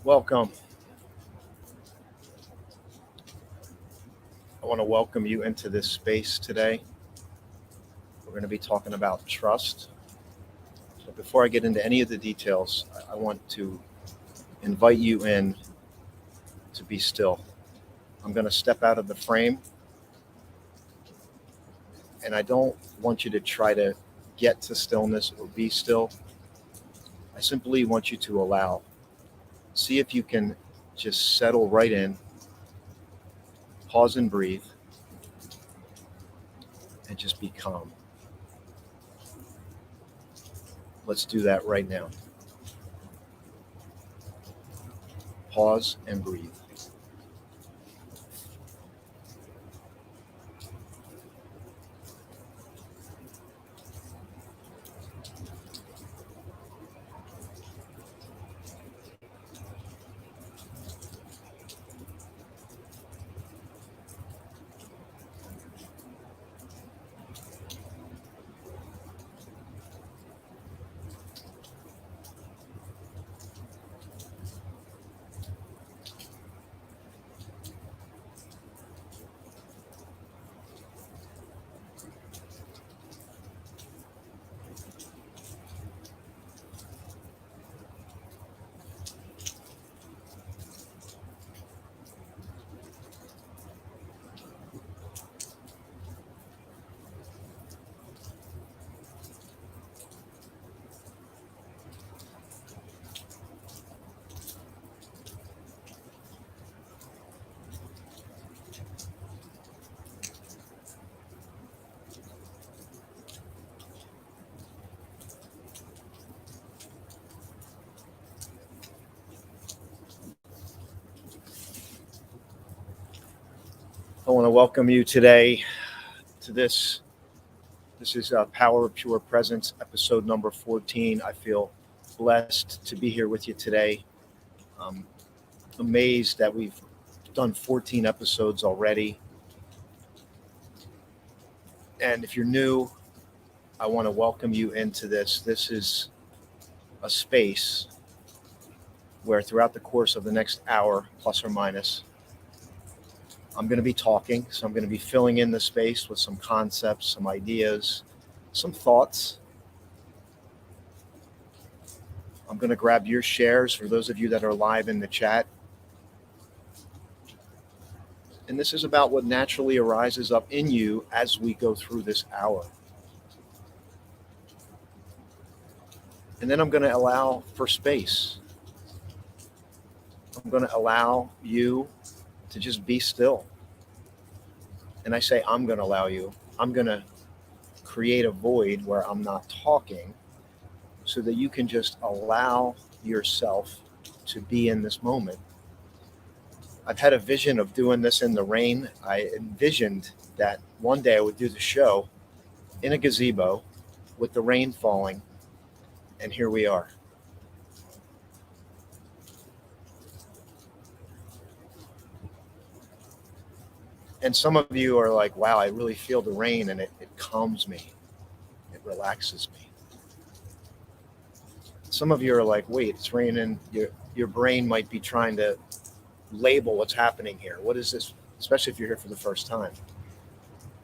Welcome. I want to welcome you into this space today. We're going to be talking about trust. But before I get into any of the details, I want to invite you in to be still. I'm going to step out of the frame, and I don't want you to try to get to stillness or be still. I simply want you to allow. See if you can just settle right in, pause and breathe, and just be calm. Let's do that right now. Pause and breathe. I want to welcome you today to this. This is Power of Pure Presence, episode number 14. I feel blessed to be here with you today. I'm amazed that we've done 14 episodes already. And if you're new, I want to welcome you into this. This is a space where throughout the course of the next hour, plus or minus, I'm going to be talking. So I'm going to be filling in the space with some concepts, some ideas, some thoughts. I'm going to grab your shares for those of you that are live in the chat. And this is about what naturally arises up in you as we go through this hour. And then I'm going to allow for space. I'm going to allow you to just be still. And I say, I'm going to allow you. I'm going to create a void where I'm not talking so that you can just allow yourself to be in this moment. I've had a vision of doing this in the rain. I envisioned that one day I would do the show in a gazebo with the rain falling. And here we are. And some of you are like, wow, I really feel the rain and it calms me. It relaxes me. Some of you are like, wait, it's raining. Your brain might be trying to label what's happening here. What is this? Especially if you're here for the first time.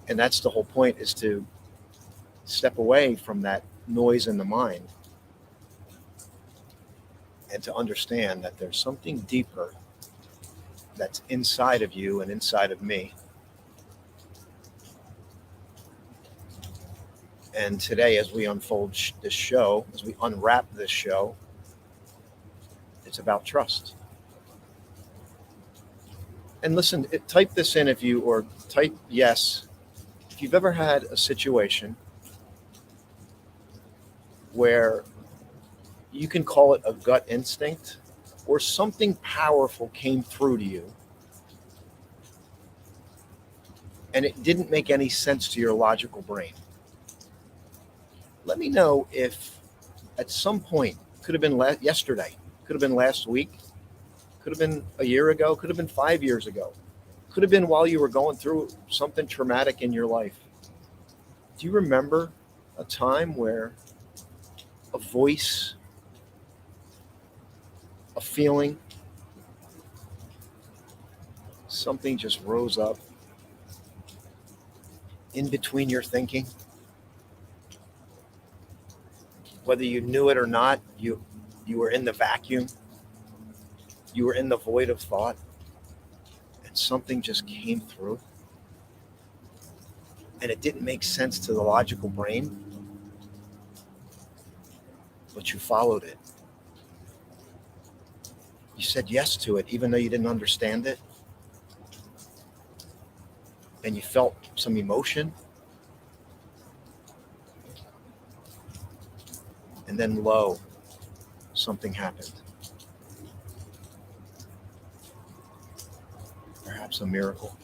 And that's the whole point, is to step away from that noise in the mind and to understand that there's something deeper that's inside of you and inside of me. And today, as we unfold this show, as we unwrap this show, it's about trust. And listen, type this in or type yes, if you've ever had a situation where you can call it a gut instinct or something powerful came through to you and it didn't make any sense to your logical brain. Let me know if at some point, could have been yesterday, could have been last week, could have been a year ago, could have been 5 years ago, could have been while you were going through something traumatic in your life. Do you remember a time where a voice, a feeling, something just rose up in between your thinking. Whether you knew it or not, you were in the vacuum. You were in the void of thought, and something just came through. And it didn't make sense to the logical brain, but you followed it. You said yes to it, even though you didn't understand it. And you felt some emotion. And then, lo, something happened. Perhaps a miracle.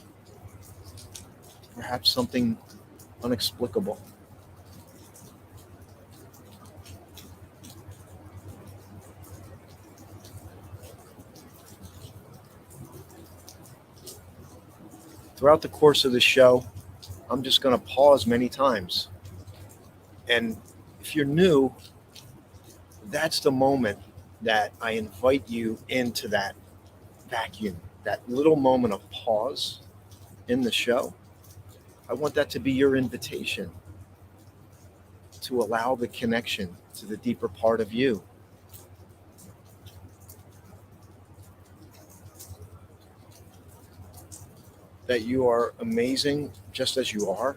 Perhaps something unexplicable. Throughout the course of the show, I'm just going to pause many times. And if you're new, that's the moment that I invite you into that vacuum, that little moment of pause in the show. I want that to be your invitation to allow the connection to the deeper part of you. That you are amazing just as you are.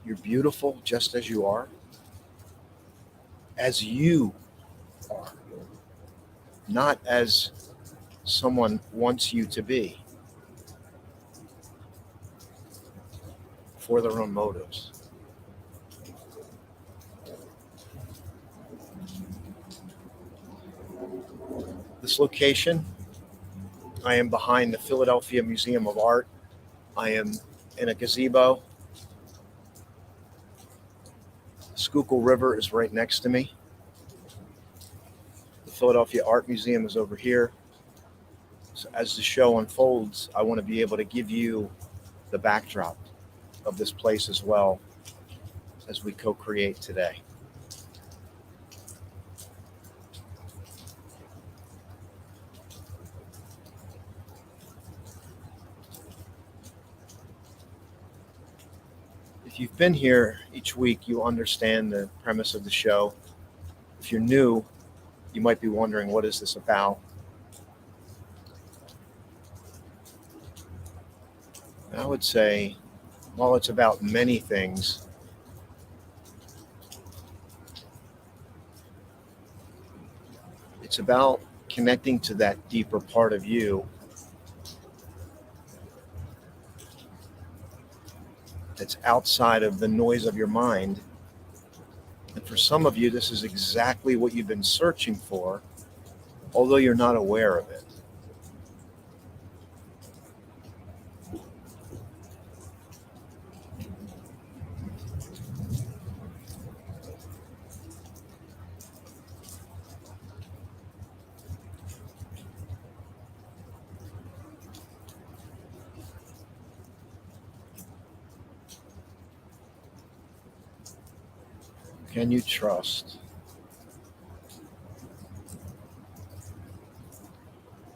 You're beautiful just as you are. As you are. Not as someone wants you to be. For their own motives. This location, I am behind the Philadelphia Museum of Art. I am in a gazebo. The Schuylkill River is right next to me. The Philadelphia Art Museum is over here. So as the show unfolds, I want to be able to give you the backdrop of this place as well as we co-create today. If you've been here each week, you understand the premise of the show. If you're new, you might be wondering, what is this about? I would say, while it's about many things, it's about connecting to that deeper part of you that's outside of the noise of your mind. And for some of you, this is exactly what you've been searching for, although you're not aware of it. Can you trust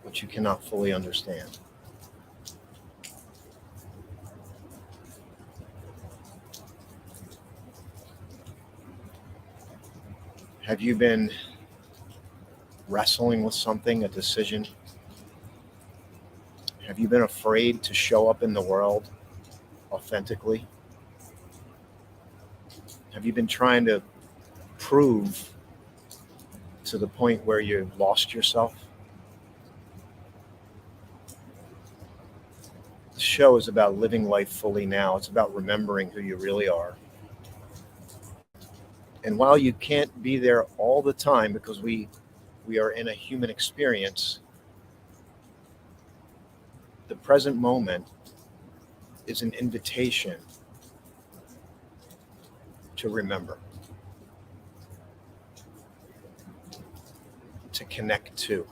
what you cannot fully understand? Have you been wrestling with something, a decision? Have you been afraid to show up in the world authentically? Have you been trying to prove to the point where you lost yourself? The show is about living life fully now. It's about remembering who you really are. And while you can't be there all the time because we are in a human experience, the present moment is an invitation to remember, to connect to,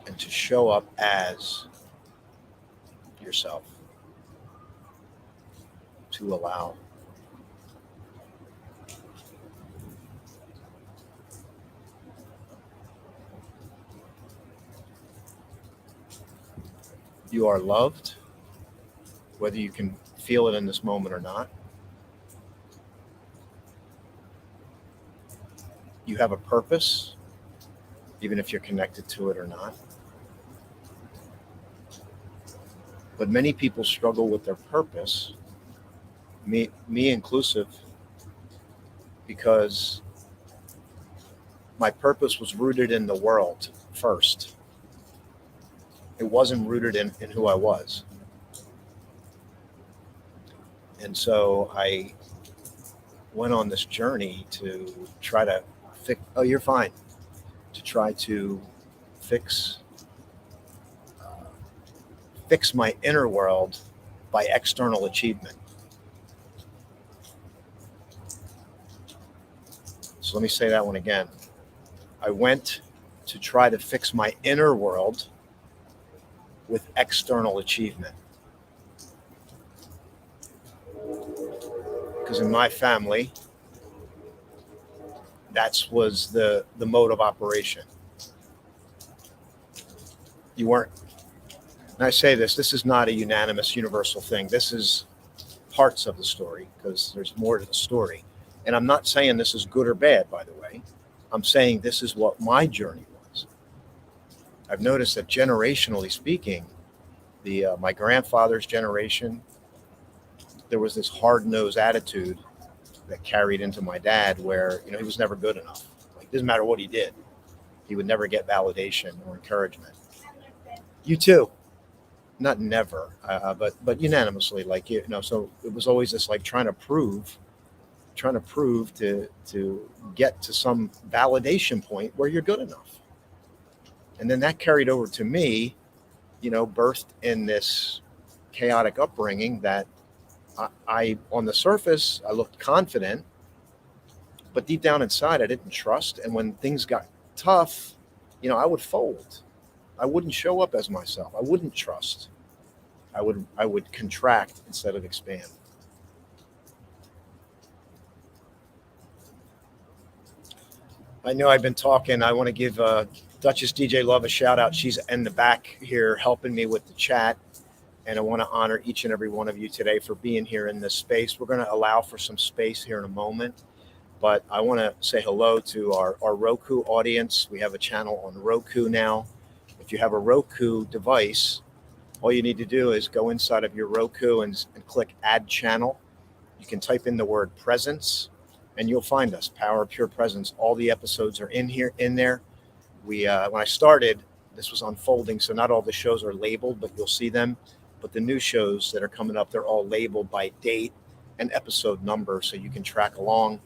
and to show up as yourself, to allow. You are loved, whether you can feel it in this moment or not. You have a purpose, even if you're connected to it or not. But many people struggle with their purpose, me inclusive, because my purpose was rooted in the world first. It wasn't rooted in who I was. And so I went on this journey to try to fix, oh, you're fine, to try to fix fix my inner world by external achievement. So let me say that one again. I went to try to fix my inner world with external achievement. Because in my family, that was the mode of operation. You weren't, and I say this is not a unanimous universal thing. This is parts of the story, because there's more to the story. And I'm not saying this is good or bad, by the way. I'm saying this is what my journey was. I've noticed that generationally speaking, my grandfather's generation, there was this hard-nosed attitude that carried into my dad, where he was never good enough. Like, it doesn't matter what he did, he would never get validation or encouragement. You too. Not never, but unanimously, like, so it was always this, like, trying to prove to get to some validation point where you're good enough. And then that carried over to me, birthed in this chaotic upbringing that I on the surface, I looked confident, but deep down inside, I didn't trust. And when things got tough, I would fold. I wouldn't show up as myself. I wouldn't trust. I would contract instead of expand. I know I've been talking. I want to give Duchess DJ Love a shout out. She's in the back here helping me with the chat. And I want to honor each and every one of you today for being here in this space. We're going to allow for some space here in a moment. But I want to say hello to our Roku audience. We have a channel on Roku now. If you have a Roku device, all you need to do is go inside of your Roku and click Add Channel. You can type in the word Presence, and you'll find us, Power of Pure Presence. All the episodes are in there. When I started, this was unfolding, so not all the shows are labeled, but you'll see them. But the new shows that are coming up, they're all labeled by date and episode number, so you can track along.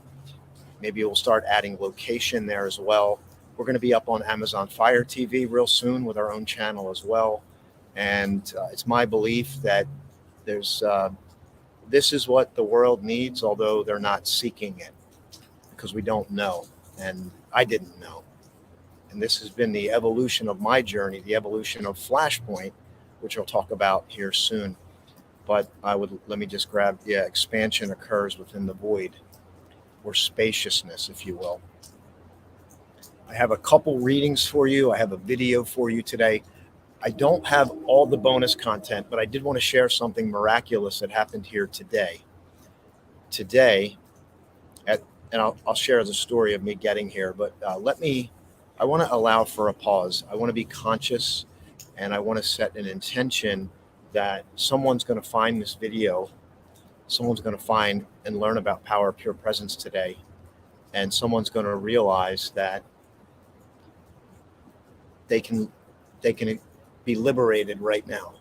Maybe we'll start adding location there as well. We're going to be up on Amazon Fire TV real soon with our own channel as well. And it's my belief that this is what the world needs, although they're not seeking it, because we don't know. And I didn't know. And this has been the evolution of my journey, the evolution of Flashpoint, which I'll talk about here soon. But let me just grab, expansion occurs within the void, or spaciousness, if you will. I have a couple readings for you. I have a video for you today. I don't have all the bonus content, but I did want to share something miraculous that happened here today. And I'll share the story of me getting here, but I want to allow for a pause. I want to be conscious, and I want to set an intention that someone's going to find this video. Someone's going to find and learn about Power of Pure Presence today. And someone's going to realize that they can be liberated right now.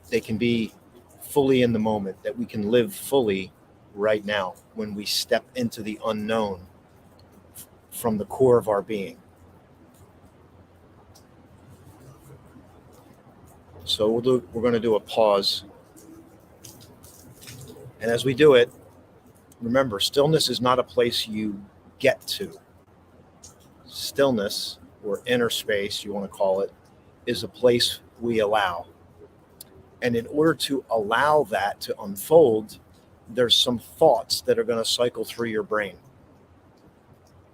They can be fully in the moment, that we can live fully right now when we step into the unknown from the core of our being. So we're going to do a pause. And as we do it, remember, stillness is not a place you get to. Stillness, or inner space, you want to call it, is a place we allow. And in order to allow that to unfold, there's some thoughts that are going to cycle through your brain.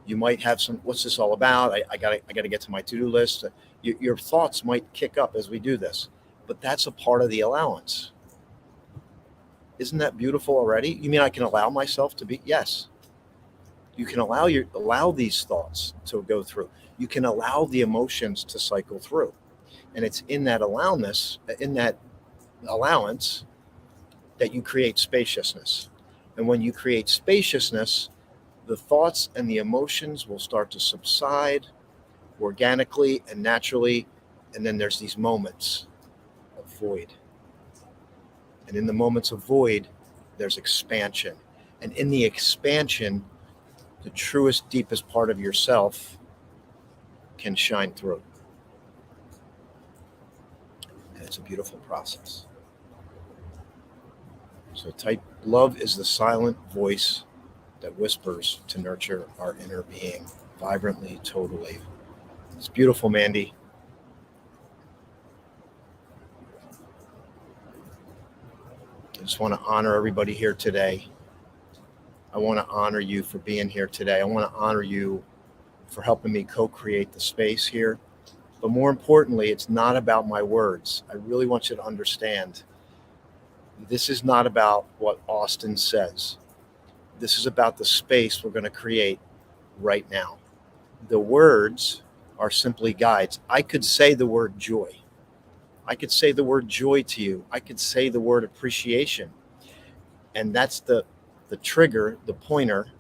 You might have some, what's this all about? I got to get to my to-do list. Your thoughts might kick up as we do this. but that's a part of the allowance. Isn't that beautiful already? You mean I can allow myself to be? Yes. You can allow these thoughts to go through. You can allow the emotions to cycle through. And it's in that allowance, that you create spaciousness. And when you create spaciousness, the thoughts and the emotions will start to subside organically and naturally. And then there's these moments of void. And in the moments of void, there's expansion. And in the expansion, the truest, deepest part of yourself can shine through. And it's a beautiful process. So type, love is the silent voice that whispers to nurture our inner being vibrantly, totally. It's beautiful, Mandy. I just want to honor everybody here today. I want to honor you for being here today. I want to honor you for helping me co-create the space here. But more importantly, it's not about my words. I really want you to understand this is not about what Austin says. This is about the space we're going to create right now. The words are simply guides. I could say the word joy. I could say the word joy to you. I could say the word appreciation. And that's the trigger, the pointer,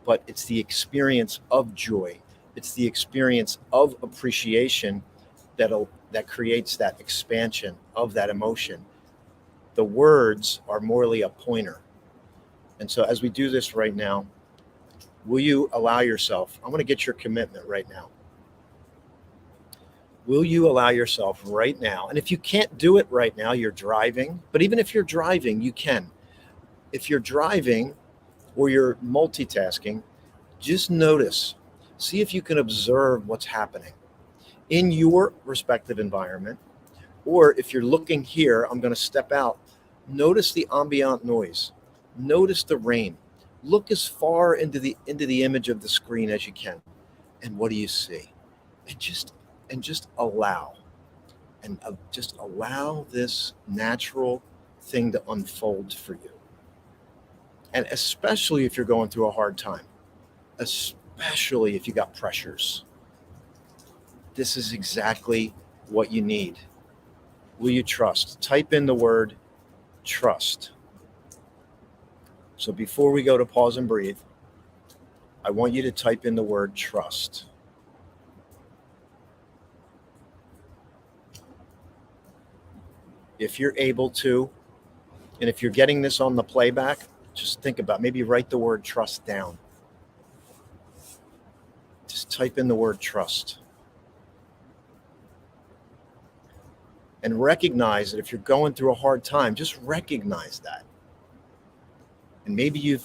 but it's the experience of joy. It's the experience of appreciation that creates that expansion of that emotion. The words are merely a pointer. And so as we do this right now, will you allow yourself, I want to get your commitment right now. Will you allow yourself right now? And if you can't do it right now, you're driving. But even if you're driving, you can. If you're driving or you're multitasking, just notice. See if you can observe what's happening in your respective environment. Or if you're looking here, I'm going to step out. Notice the ambient noise. Notice the rain. Look as far into the image of the screen as you can. And what do you see? And just allow. And just allow this natural thing to unfold for you. And especially if you're going through a hard time, especially if you got pressures, this is exactly what you need. Will you trust? Type in the word trust. So before we go to pause and breathe, I want you to type in the word trust. If you're able to, and if you're getting this on the playback, just think about, maybe write the word trust down. Just type in the word trust. And recognize that if you're going through a hard time, just recognize that. And maybe you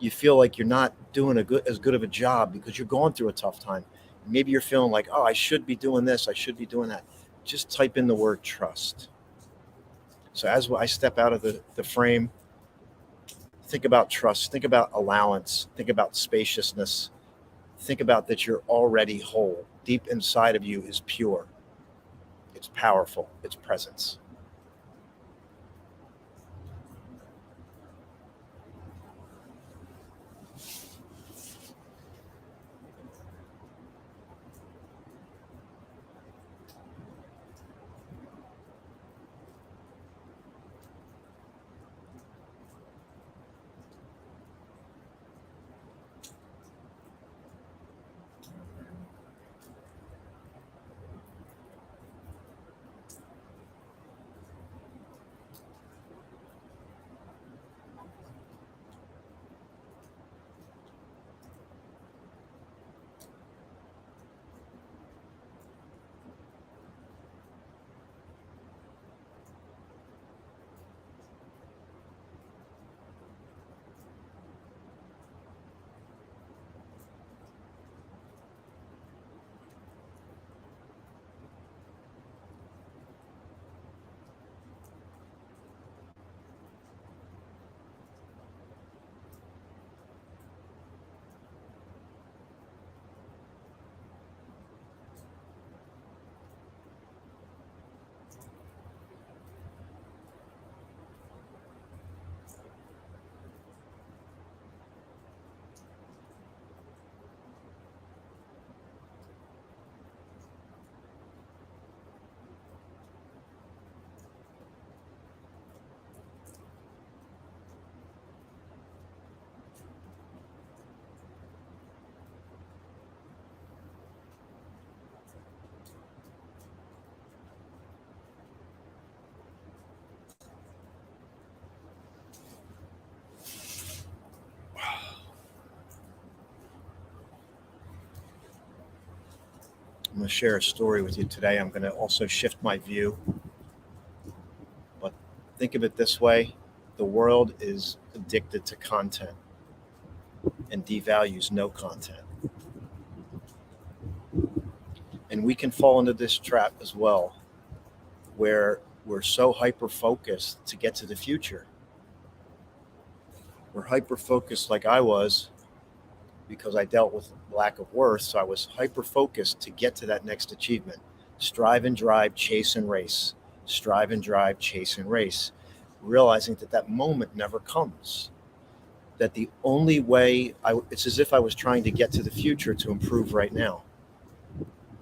feel like you're not doing as good of a job because you're going through a tough time. Maybe you're feeling like, oh, I should be doing this, I should be doing that. Just type in the word trust. So as I step out of the frame, think about trust, think about allowance, think about spaciousness, think about that you're already whole. Deep inside of you is pure. It's powerful. It's presence. going to share a story with you today. I'm going to also shift my view. But think of it this way. The world is addicted to content and devalues no content. And we can fall into this trap as well, where we're so hyper-focused to get to the future. We're hyper-focused like I was because I dealt with lack of worth. So I was hyper-focused to get to that next achievement. Strive and drive, chase and race. Strive and drive, chase and race. Realizing that moment never comes. That the only way, it's as if I was trying to get to the future to improve right now.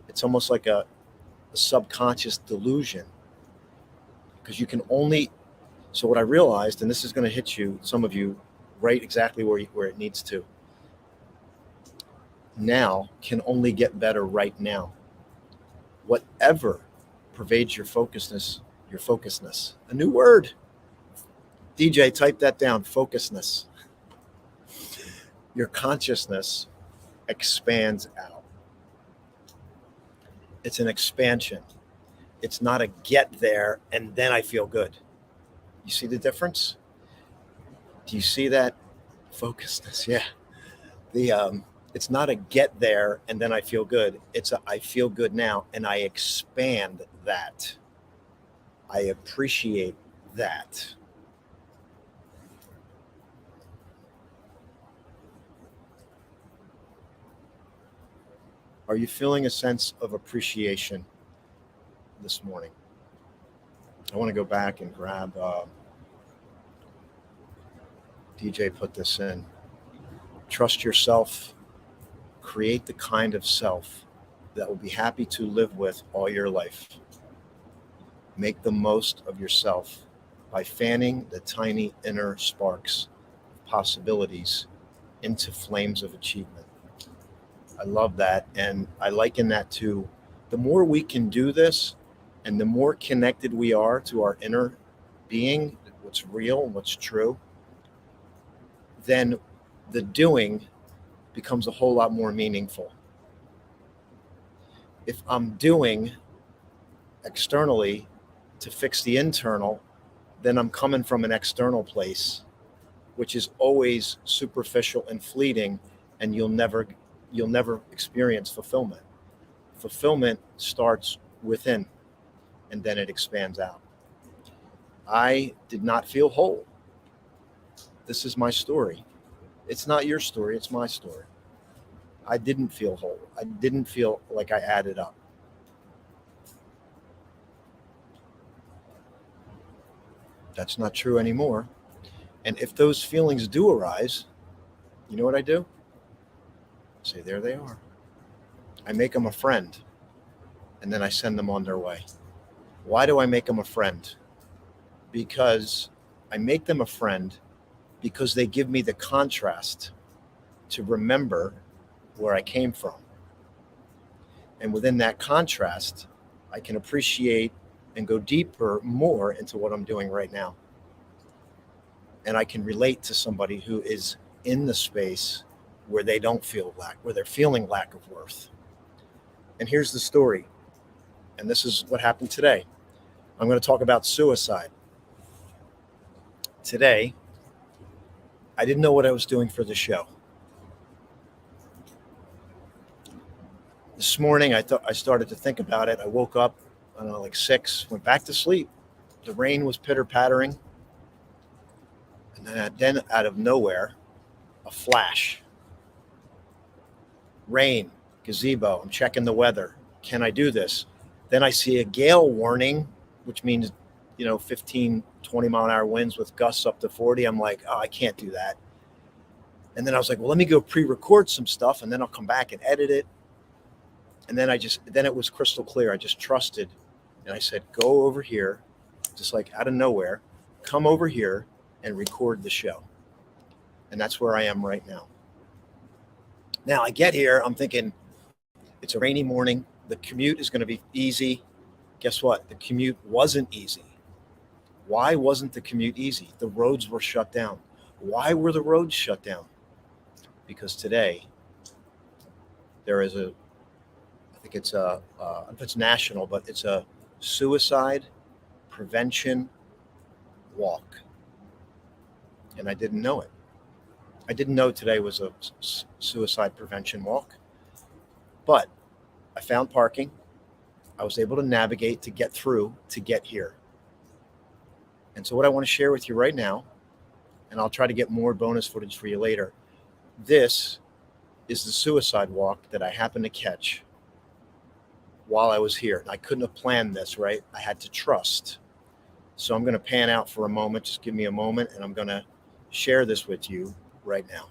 It's almost like a subconscious delusion. Because you can only, so what I realized, and this is going to hit you, some of you, right exactly where it needs to. Now can only get better right now. Whatever pervades your focusedness, a new word. DJ, type that down, focusedness. Your consciousness expands out. It's an expansion. It's not a get there and then I feel good. You see the difference? Do you see that focusedness? Yeah. It's not a get there and then I feel good. It's a I feel good now and I expand that. I appreciate that. Are you feeling a sense of appreciation this morning? I want to go back and grab, DJ put this in. Trust yourself. Create the kind of self that will be happy to live with all your life. Make the most of yourself by fanning the tiny inner sparks of possibilities into flames of achievement. I love that. And I liken that to the more we can do this and the more connected we are to our inner being, what's real and what's true, then the doing becomes a whole lot more meaningful. If I'm doing externally to fix the internal, then I'm coming from an external place, which is always superficial and fleeting, and you'll never experience fulfillment. Fulfillment starts within, and then it expands out. I did not feel whole. This is my story. It's not your story, it's my story. I didn't feel whole. I didn't feel like I added up. That's not true anymore. And if those feelings do arise, you know what I do? Say, there they are. I make them a friend, and then I send them on their way. Why do I make them a friend? Because I make them a friend because they give me the contrast to remember where I came from. And within that contrast, I can appreciate and go deeper, more into what I'm doing right now. And I can relate to somebody who is in the space where they don't feel where they're feeling lack of worth. And here's the story. And this is what happened today. I'm going to talk about suicide. Today, I didn't know what I was doing for the show. This morning, I started to think about it. I woke up, I don't know, like 6, went back to sleep. The rain was pitter-pattering. And then out of nowhere, a flash. Rain, gazebo, I'm checking the weather. Can I do this? Then I see a gale warning, which means, 15, 20 mile an hour winds with gusts up to 40. I'm like, oh, I can't do that. And then I was like, well, let me go pre-record some stuff and then I'll come back and edit it. And then then it was crystal clear. I just trusted. And I said, go over here, just like out of nowhere, come over here and record the show. And that's where I am right now. Now I get here, I'm thinking it's a rainy morning. The commute is going to be easy. Guess what? The commute wasn't easy. Why wasn't the commute easy? The roads were shut down. Why were the roads shut down? Because today there is I think it's if it's national, but it's a suicide prevention walk. And I didn't know it. I didn't know today was a suicide prevention walk, but I found parking. I was able to navigate to get through to get here. And so what I want to share with you right now, and I'll try to get more bonus footage for you later, this is the suicide walk that I happened to catch while I was here. I couldn't have planned this, right? I had to trust. So I'm going to pan out for a moment. Just give me a moment, and I'm going to share this with you right now.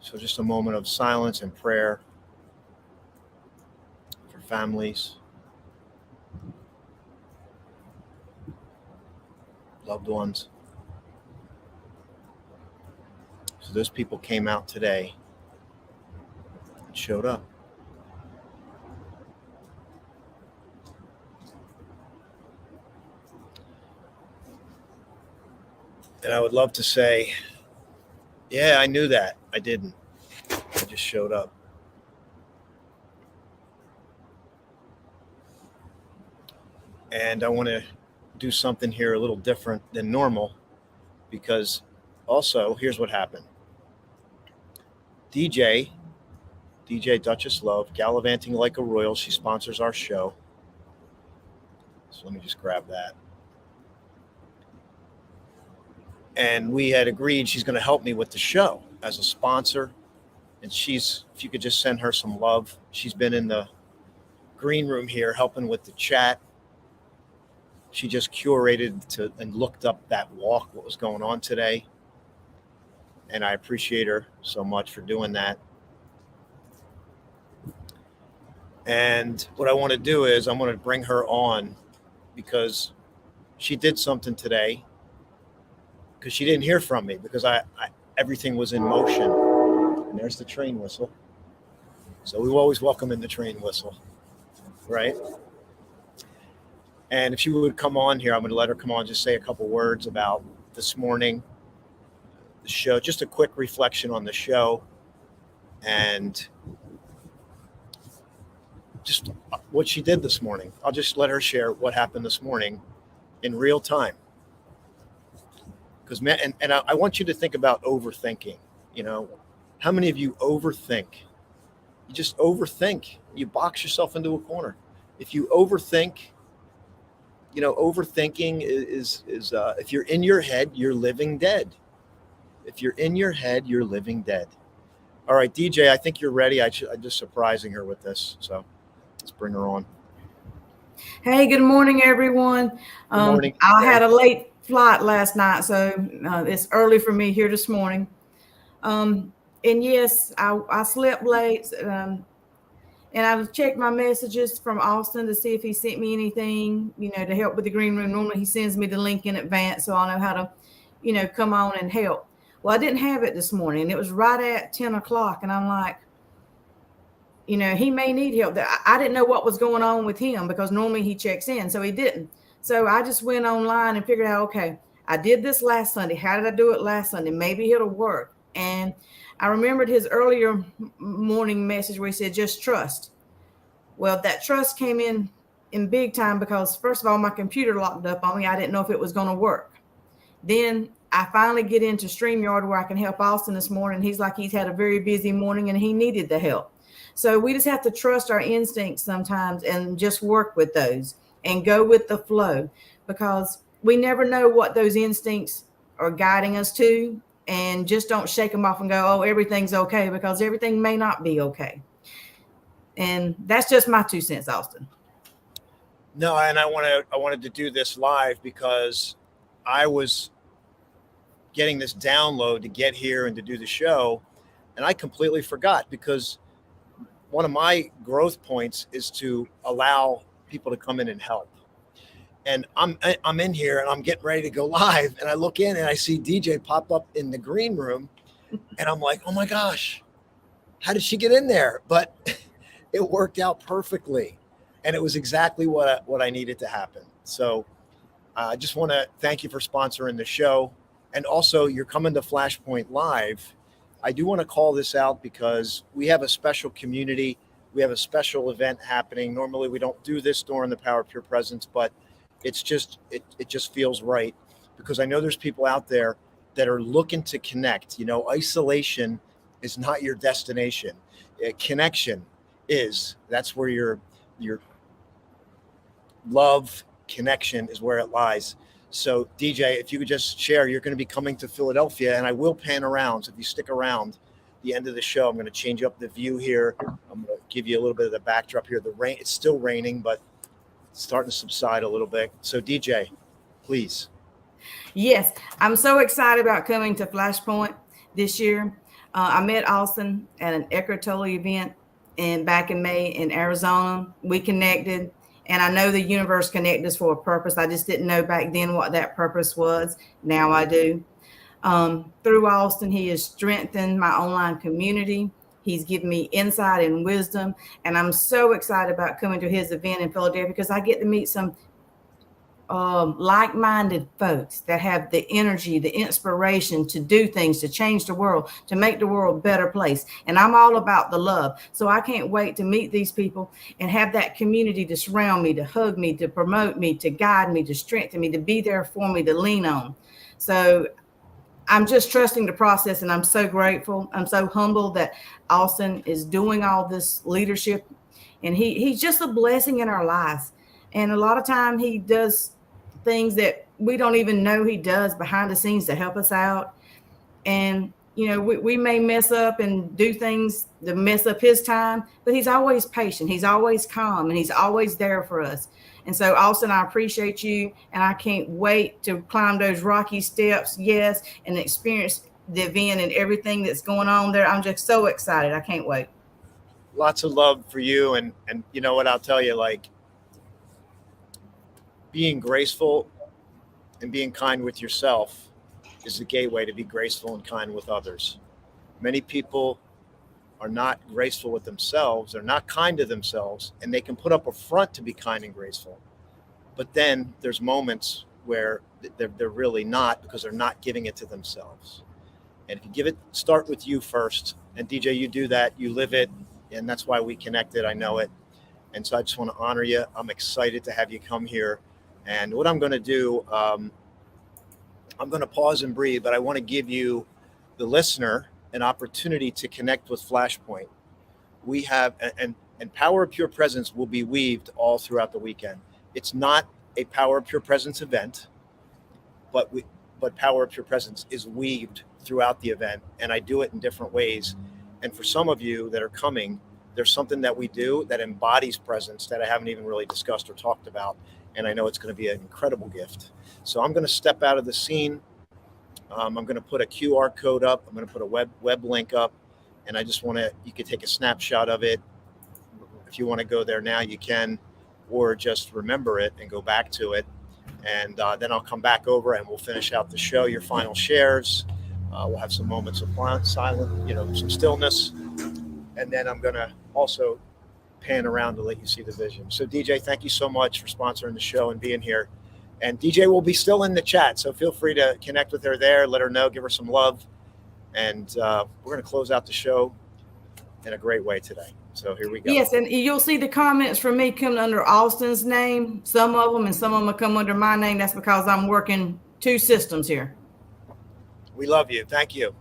So just a moment of silence and prayer for families, loved ones. So those people came out today and showed up. And I would love to say, yeah, I knew that. I didn't. I just showed up. And I want to do something here a little different than normal, because also, here's what happened. DJ Duchess Love, Gallivanting Like a Royal, she sponsors our show. So let me just grab that. And we had agreed she's going to help me with the show as a sponsor. And if you could just send her some love. She's been in the green room here helping with the chat. She just curated and looked up that walk, what was going on today. And I appreciate her so much for doing that. And what I want to do is I'm going to bring her on because she did something today, because she didn't hear from me, because everything was in motion. And there's the train whistle. So we always welcome in the train whistle, right? And if she would come on here, I'm going to let her come on, just say a couple words about this morning, the show, just a quick reflection on the show and just what she did this morning. I'll just let her share what happened this morning in real time. Because, and I want you to think about overthinking. You know, how many of you overthink? You just overthink. You box yourself into a corner. If you overthink, you know, overthinking is if you're in your head, you're living dead. If you're in your head, you're living dead. All right, DJ, I think you're ready. I'm just surprising her with this. So let's bring her on. Hey, good morning, everyone. Good morning. I had a late flight last night, so it's early for me here this morning. And yes, I slept late, and I checked my messages from Austin to see if he sent me anything, you know, to help with the green room. Normally he sends me the link in advance so I know how to, you know, come on and help. Well, I didn't have it this morning. It was right at 10 o'clock. And I'm like, you know, he may need help. I didn't know what was going on with him because normally he checks in. So he didn't. So I just went online and figured out, okay, I did this last Sunday. How did I do it last Sunday? Maybe it'll work. And I remembered his earlier morning message where he said, just trust. Well, that trust came in big time because, first of all, my computer locked up on me. I didn't know if it was going to work. Then I finally get into StreamYard where I can help Austin this morning. He's like, he's had a very busy morning and he needed the help. So we just have to trust our instincts sometimes and just work with those and go with the flow, because we never know what those instincts are guiding us to, and just don't shake them off and go, oh, everything's okay, because everything may not be okay. And that's just my 2 cents, Austin. No, and I wanted to do this live because I was getting this download to get here and to do the show, and I completely forgot, because one of my growth points is to allow people to come in and help. And I'm in here and I'm getting ready to go live, and I look in and I see DJ pop up in the green room, and I'm like, oh my gosh, how did she get in there? But it worked out perfectly, and it was exactly what I needed to happen. So I just want to thank you for sponsoring the show, and also you're coming to Flashpoint Live. I do want to call this out because we have a special community. We have a special event happening. Normally we don't do this during the Power of Pure Presence, but it's just, it just feels right, because I know there's people out there that are looking to connect. You know, isolation is not your destination. Connection is. That's where your love, connection is where it lies. So DJ, if you could just share, you're going to be coming to Philadelphia, and I will pan around. So if you stick around the end of the show, I'm going to change up the view here. I'm going to give you a little bit of the backdrop here. The rain, it's still raining, but it's starting to subside a little bit. So DJ, please. Yes, I'm so excited about coming to Flashpoint this year. I met Austin at an Eckhart Tolle event back in May in Arizona. We connected. And I know the universe connected us for a purpose. I just didn't know back then what that purpose was. Now I do. Through Austin, he has strengthened my online community. He's given me insight and wisdom. And I'm so excited about coming to his event in Philadelphia, because I get to meet some like-minded folks that have the energy, the inspiration to do things, to change the world, to make the world a better place. And I'm all about the love. So I can't wait to meet these people and have that community to surround me, to hug me, to promote me, to guide me, to strengthen me, to be there for me, to lean on. So I'm just trusting the process, and I'm so grateful. I'm so humbled that Austin is doing all this leadership, and he's just a blessing in our lives. And a lot of time he does things that we don't even know he does behind the scenes to help us out. And, you know, we may mess up and do things to mess up his time, but he's always patient. He's always calm, and he's always there for us. And so, Austin, I appreciate you, and I can't wait to climb those rocky steps, yes, and experience the event and everything that's going on there. I'm just so excited. I can't wait. Lots of love for you. And you know what, I'll tell you, like, being graceful and being kind with yourself is the gateway to be graceful and kind with others. Many people are not graceful with themselves. They're not kind to themselves, and they can put up a front to be kind and graceful. But then there's moments where they're really not, because they're not giving it to themselves. And if you give it, start with you first. And DJ, you do that, you live it. And that's why we connected. I know it. And so I just want to honor you. I'm excited to have you come here. And what I'm going to do, I'm going to pause and breathe, but I want to give you, the listener, an opportunity to connect with Flashpoint. We have, and Power of Pure Presence will be weaved all throughout the weekend. It's not a Power of Pure Presence event, but Power of Pure Presence is weaved throughout the event, and I do it in different ways. And for some of you that are coming, there's something that we do that embodies presence that I haven't even really discussed or talked about, and I know it's going to be an incredible gift. So I'm going to step out of the scene. I'm going to put a QR code up. I'm going to put a web link up, and I just want to, you could take a snapshot of it. If you want to go there now, you can, or just remember it and go back to it. And then I'll come back over and we'll finish out the show, your final shares. We'll have some moments of silence, some stillness. And then I'm going to also pan around to let you see the vision. So DJ, thank you so much for sponsoring the show and being here. And DJ will be still in the chat, so feel free to connect with her there, let her know, give her some love. And we're going to close out the show in a great way today. So here we go. Yes, and you'll see the comments from me coming under Austin's name, some of them, and some of them will come under my name. That's because I'm working two systems here. We love you. Thank you.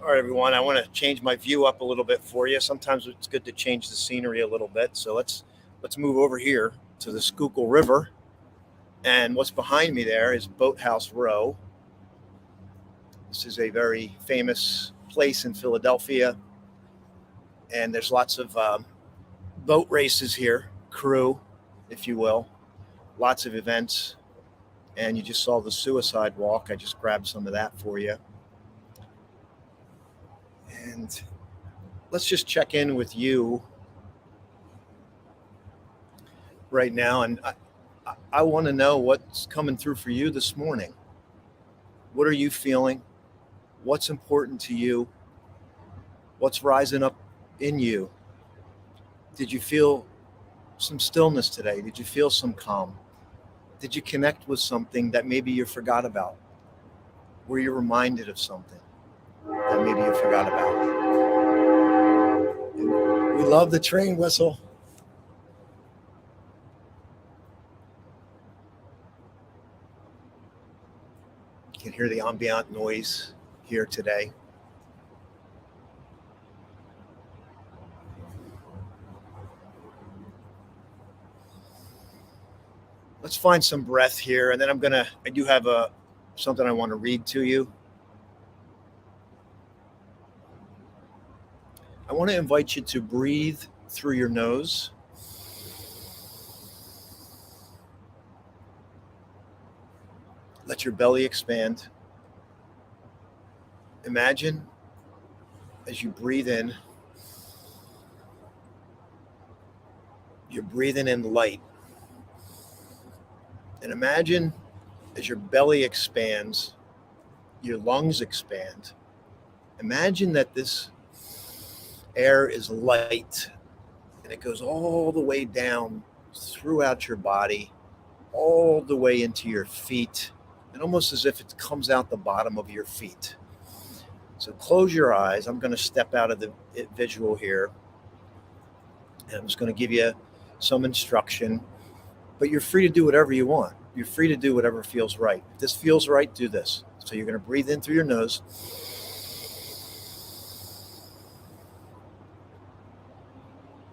All right, everyone, I want to change my view up a little bit for you. Sometimes it's good to change the scenery a little bit. So let's move over here to the Schuylkill River. And what's behind me there is Boathouse Row. This is a very famous place in Philadelphia. And there's lots of boat races here, crew, if you will. Lots of events. And you just saw the suicide walk. I just grabbed some of that for you. And let's just check in with you right now. And I want to know what's coming through for you this morning. What are you feeling? What's important to you? What's rising up in you? Did you feel some stillness today? Did you feel some calm? Did you connect with something that maybe you forgot about? Were you reminded of something that maybe you forgot about? And we love the train whistle. You can hear the ambient noise here today. Let's find some breath here, and then I do have something I want to read to you. I want to invite you to breathe through your nose. Let your belly expand. Imagine as you breathe in, you're breathing in light. And imagine as your belly expands, your lungs expand. Imagine that this air is light and it goes all the way down throughout your body, all the way into your feet, and almost as if it comes out the bottom of your feet. So close your eyes. I'm going to step out of the visual here, and I'm just going to give you some instruction, but you're free to do whatever you want. You're free to do whatever feels right. If this feels right, do this. So you're going to breathe in through your nose.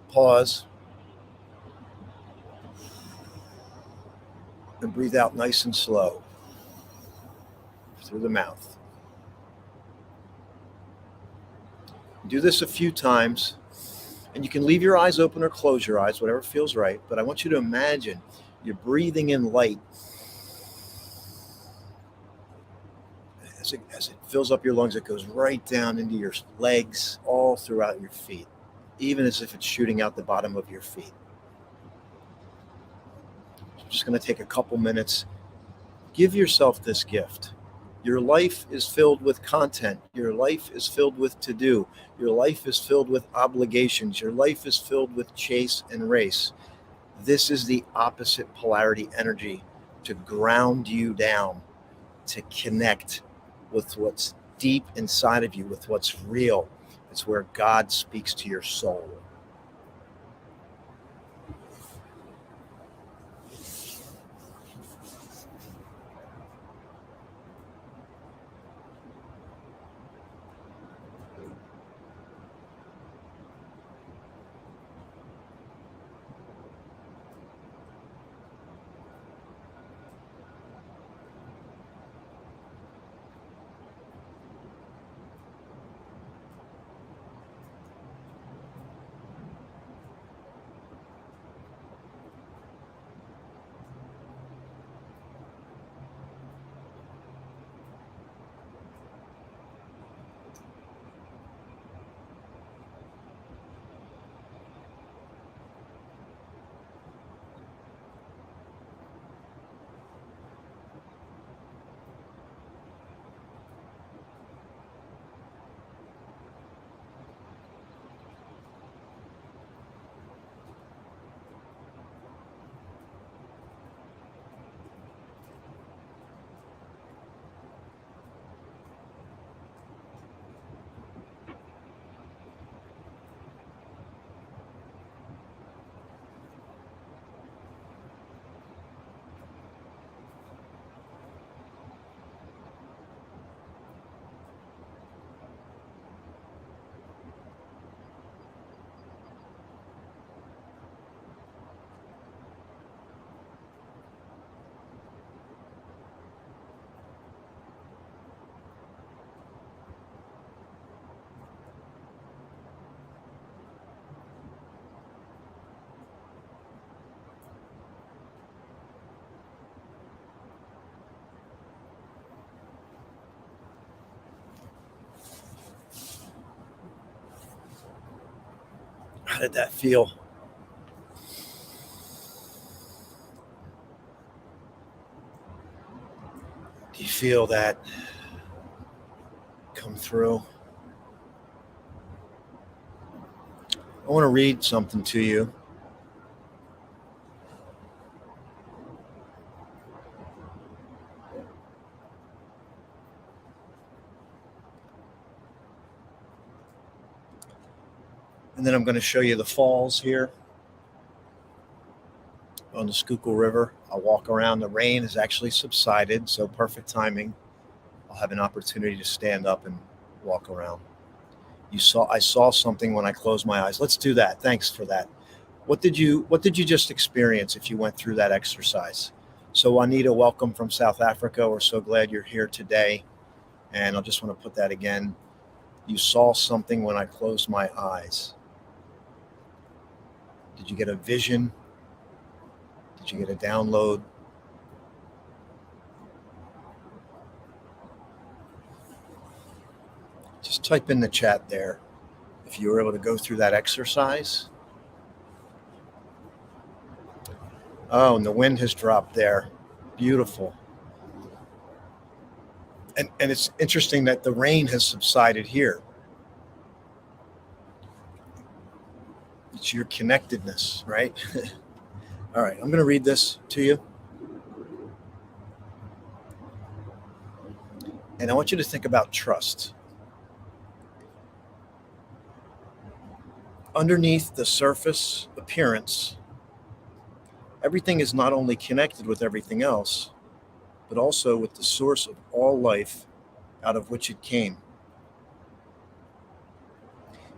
Pause. And breathe out nice and slow through the mouth. Do this a few times, and you can leave your eyes open or close your eyes, whatever feels right. But I want you to imagine you're breathing in light as it fills up your lungs. It goes right down into your legs, all throughout your feet, even as if it's shooting out the bottom of your feet. I'm just going to take a couple minutes. Give yourself this gift. Your life is filled with content. Your life is filled with to-do. Your life is filled with obligations. Your life is filled with chase and race. This is the opposite polarity energy to ground you down, to connect with what's deep inside of you, with what's real. It's where God speaks to your soul. How did that feel? Do you feel that come through? I want to read something to you. And then I'm going to show you the falls here on the Schuylkill River. I'll walk around. The rain has actually subsided, so perfect timing. I'll have an opportunity to stand up and walk around. I saw something when I closed my eyes. Let's do that. Thanks for that. What did you just experience if you went through that exercise? So Juanita, welcome from South Africa. We're so glad you're here today. And I just want to put that again. You saw something when I closed my eyes. Did you get a vision? Did you get a download? Just type in the chat there if you were able to go through that exercise. Oh, and the wind has dropped there. Beautiful. And it's interesting that the rain has subsided here. It's your connectedness, right? All right, I'm going to read this to you. And I want you to think about trust. Underneath the surface appearance, everything is not only connected with everything else, but also with the source of all life out of which it came.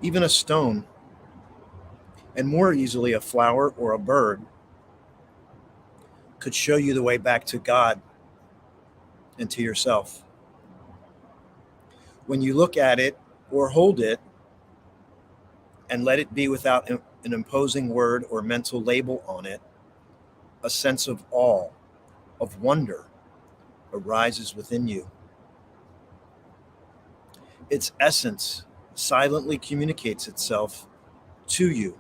Even a stone, and more easily a flower or a bird, could show you the way back to God and to yourself. When you look at it or hold it, and let it be without an imposing word or mental label on it, a sense of awe, of wonder arises within you. Its essence silently communicates itself to you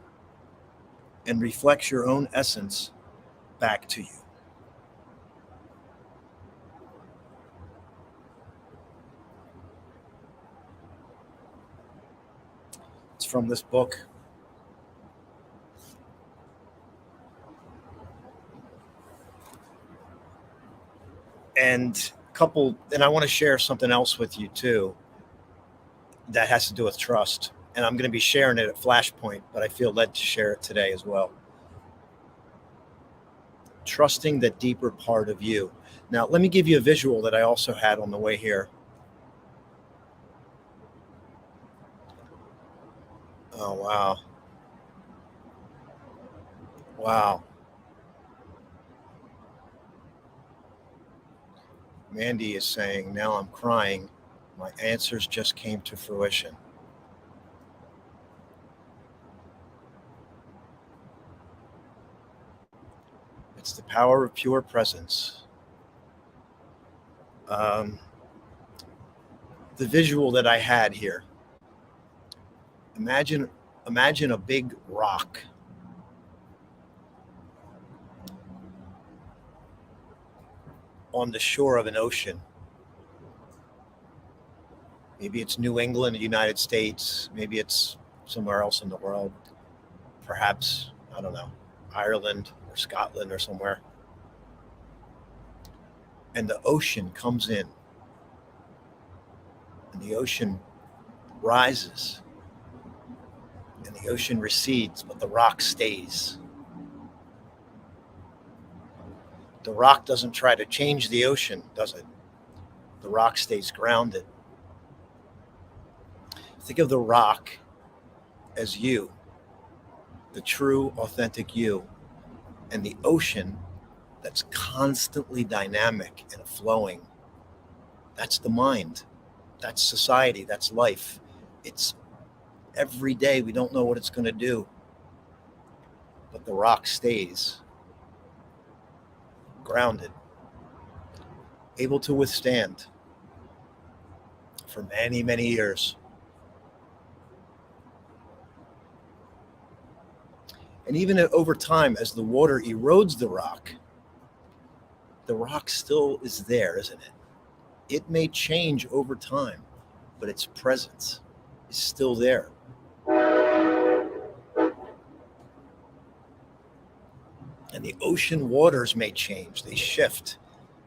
and reflects your own essence back to you. It's from this book. And I want to share something else with you too that has to do with trust. And I'm going to be sharing it at Flashpoint, but I feel led to share it today as well. Trusting the deeper part of you. Now, let me give you a visual that I also had on the way here. Oh, wow. Wow. Mandy is saying, now I'm crying. My answers just came to fruition. It's the power of pure presence. The visual that I had here. Imagine a big rock. On the shore of an ocean. Maybe it's New England, the United States. Maybe it's somewhere else in the world. Perhaps, I don't know, Ireland or Scotland or somewhere. And the ocean comes in. And the ocean rises. And the ocean recedes, but the rock stays. The rock doesn't try to change the ocean, does it? The rock stays grounded. Think of the rock as you, the true, authentic you, and the ocean that's constantly dynamic and flowing. That's the mind. That's society. That's life. It's every day we don't know what it's going to do, but the rock stays grounded, able to withstand for many, many years. And even over time, as the water erodes the rock still is there, isn't it? It may change over time, but its presence is still there. And the ocean waters may change, they shift.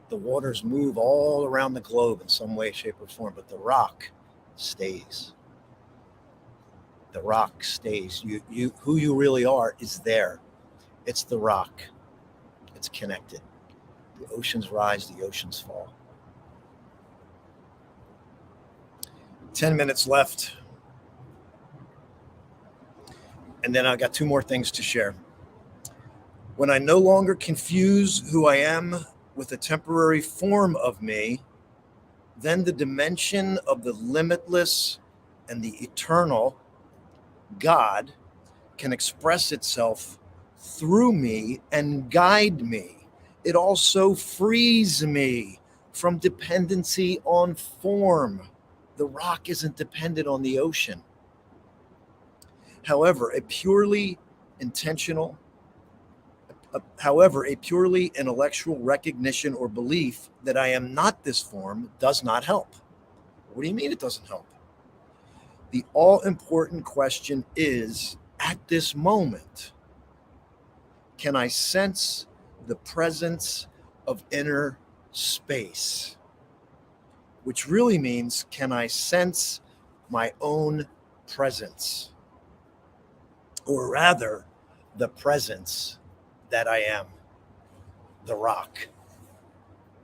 The waters move all around the globe in some way, shape, or form, but the rock stays. The rock stays. You, who you really are is there. It's the rock. It's connected. The oceans rise, the oceans fall. 10 minutes left. And then I got 2 more things to share. When I no longer confuse who I am with a temporary form of me, then the dimension of the limitless and the eternal God can express itself through me and guide me. It also frees me from dependency on form. The rock isn't dependent on the ocean. However, a purely intellectual recognition or belief that I am not this form does not help. What do you mean it doesn't help? The all-important question is, at this moment, can I sense the presence of inner space? Which really means, can I sense my own presence? Or rather, the presence that I am, the rock.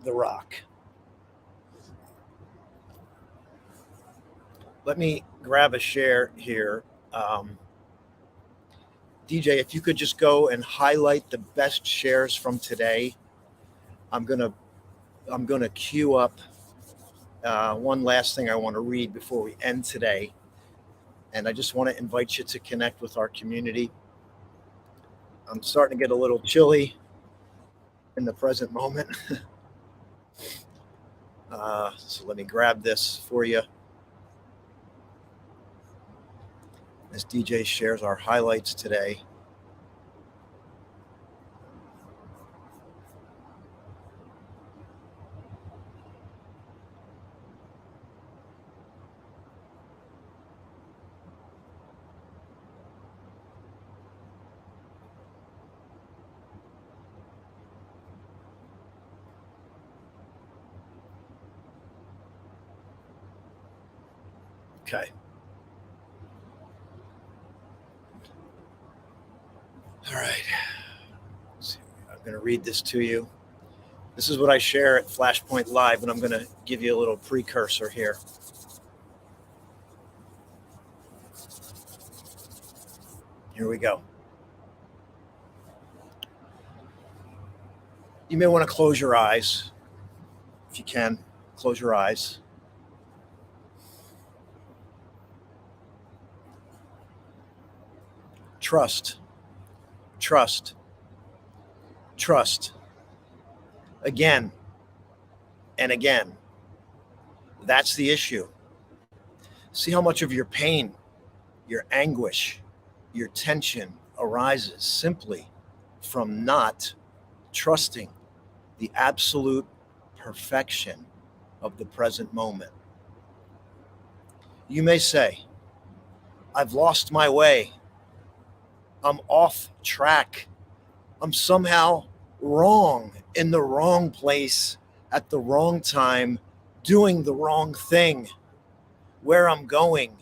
The rock. Let me grab a share here. DJ, if you could just go and highlight the best shares from today. I'm gonna queue up one last thing I want to read before we end today. And I just want to invite you to connect with our community. I'm starting to get a little chilly in the present moment. So let me grab this for you as DJ shares our highlights today. Okay. All right. So I'm going to read this to you. This is what I share at Flashpoint Live, and I'm going to give you a little precursor here. Here we go. You may want to close your eyes. If you can, close your eyes. Trust, trust, trust. Again and again. That's the issue. See how much of your pain, your anguish, your tension arises simply from not trusting the absolute perfection of the present moment. You may say, I've lost my way. I'm off track. I'm somehow wrong, in the wrong place at the wrong time, doing the wrong thing. Where I'm going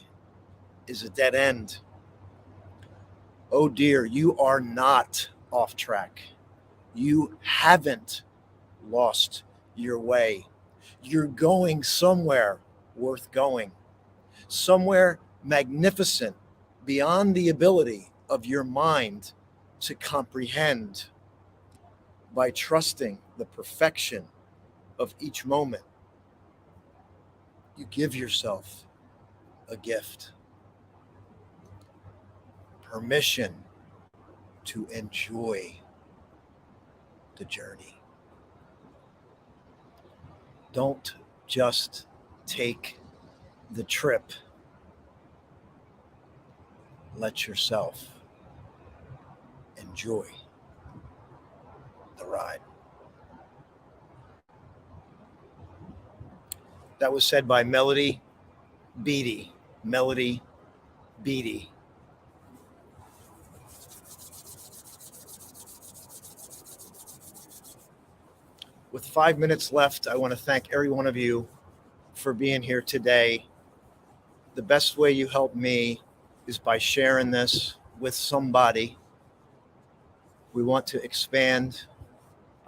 is a dead end. Oh dear, you are not off track. You haven't lost your way. You're going somewhere worth going, somewhere magnificent beyond the ability of your mind to comprehend. By trusting the perfection of each moment, you give yourself a gift, permission to enjoy the journey. Don't just take the trip. Let yourself enjoy the ride. That was said by Melody Beattie. Melody Beattie. With 5 minutes left, I want to thank every one of you for being here today. The best way you help me is by sharing this with somebody. We want to expand.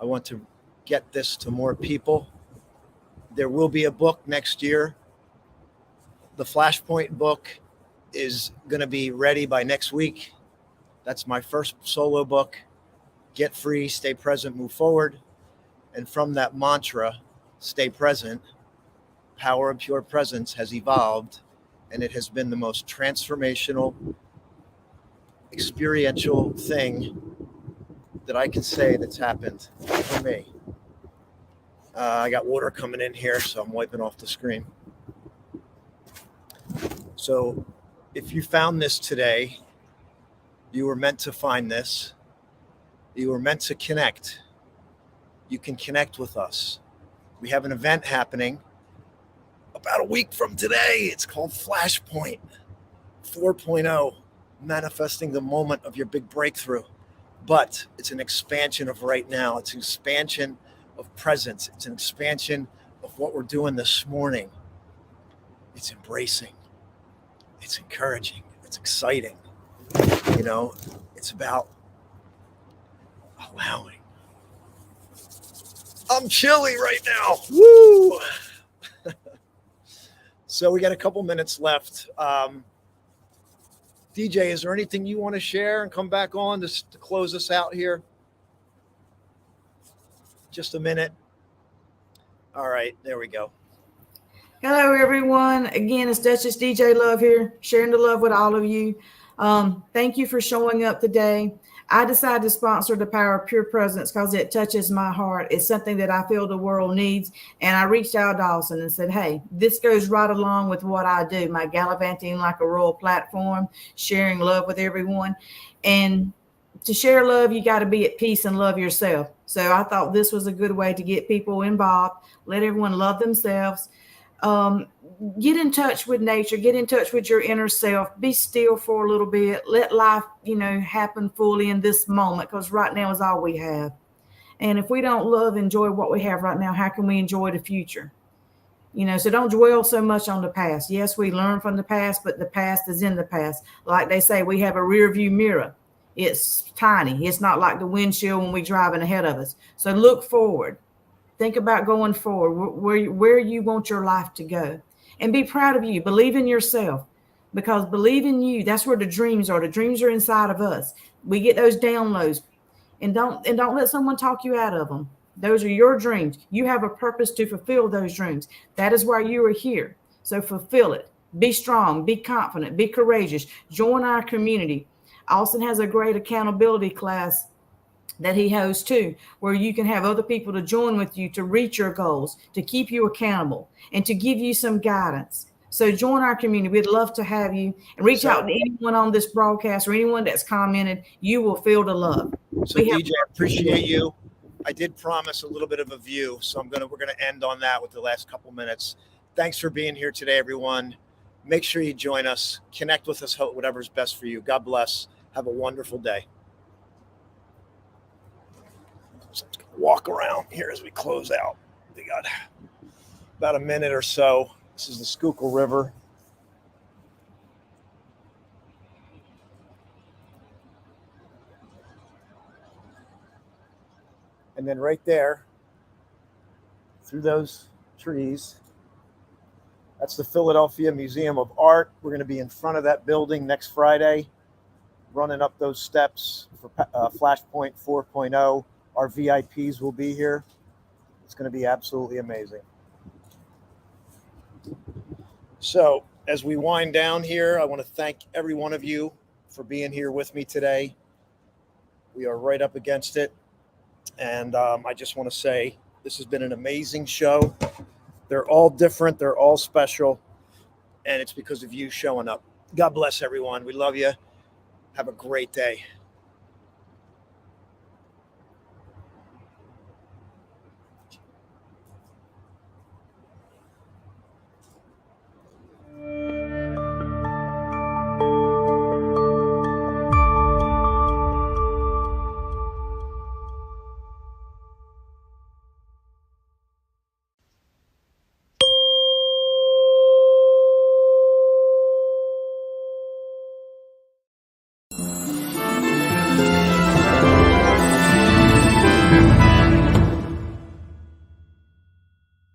I want to get this to more people. There will be a book next year. The Flashpoint book is going to be ready by next week. That's my first solo book. Get free, stay present, move forward. And from that mantra, stay present, Power of Pure Presence has evolved, and it has been the most transformational, experiential thing that I can say that's happened for me. I got water coming in here, so I'm wiping off the screen. So if you found this today, you were meant to find this. You were meant to connect. You can connect with us. We have an event happening about a week from today. It's called Flashpoint 4.0, manifesting the moment of your big breakthrough. But it's an expansion of right now. It's an expansion of presence. It's an expansion of what we're doing this morning. It's embracing. It's encouraging. It's exciting. You know, it's about allowing. I'm chilly right now. Woo! So we got a couple minutes left. DJ, is there anything you want to share and come back on to close us out here? Just a minute. All right, there we go. Hello, everyone. Again, it's Duchess DJ Love here, sharing the love with all of you. Thank you for showing up today. I decided to sponsor the Power of Pure Presence because it touches my heart. It's something that I feel the world needs. And I reached out to Dawson and said, hey, this goes right along with what I do, my gallivanting like a royal platform, sharing love with everyone. And to share love, you got to be at peace and love yourself. So I thought this was a good way to get people involved, let everyone love themselves. Um, get in touch with nature, get in touch with your inner self, be still for a little bit, let life, happen fully in this moment, because right now is all we have. And if we don't love, enjoy what we have right now, how can we enjoy the future? So don't dwell so much on the past. Yes, we learn from the past, but the past is in the past. Like they say, we have a rear view mirror. It's tiny. It's not like the windshield when we're driving ahead of us. So look forward. Think about going forward, where you want your life to go, and be proud of you. Believe in yourself, because believe in you. That's where the dreams are. The dreams are inside of us. We get those downloads, and don't let someone talk you out of them. Those are your dreams. You have a purpose to fulfill those dreams. That is why you are here. So fulfill it. Be strong. Be confident. Be courageous. Join our community. Austin has a great accountability class that he hosts too, where you can have other people to join with you to reach your goals, to keep you accountable, and to give you some guidance. So join our community. We'd love to have you, and reach out to anyone on this broadcast or anyone that's commented. You will feel the love. So DJ, I appreciate you. I did promise a little bit of a view, so we're gonna end on that with the last couple minutes. Thanks for being here today, everyone. Make sure you join us. Connect with us, whatever's best for you. God bless. Have a wonderful day. So let's walk around here as we close out. We got about a minute or so. This is the Schuylkill River. And then right there, through those trees, that's the Philadelphia Museum of Art. We're going to be in front of that building next Friday, running up those steps for Flashpoint 4.0. Our VIPs will be here. It's going to be absolutely amazing. So as we wind down here, I want to thank every one of you for being here with me today. We are right up against it. And I just want to say this has been an amazing show. They're all different. They're all special. And it's because of you showing up. God bless everyone. We love you. Have a great day.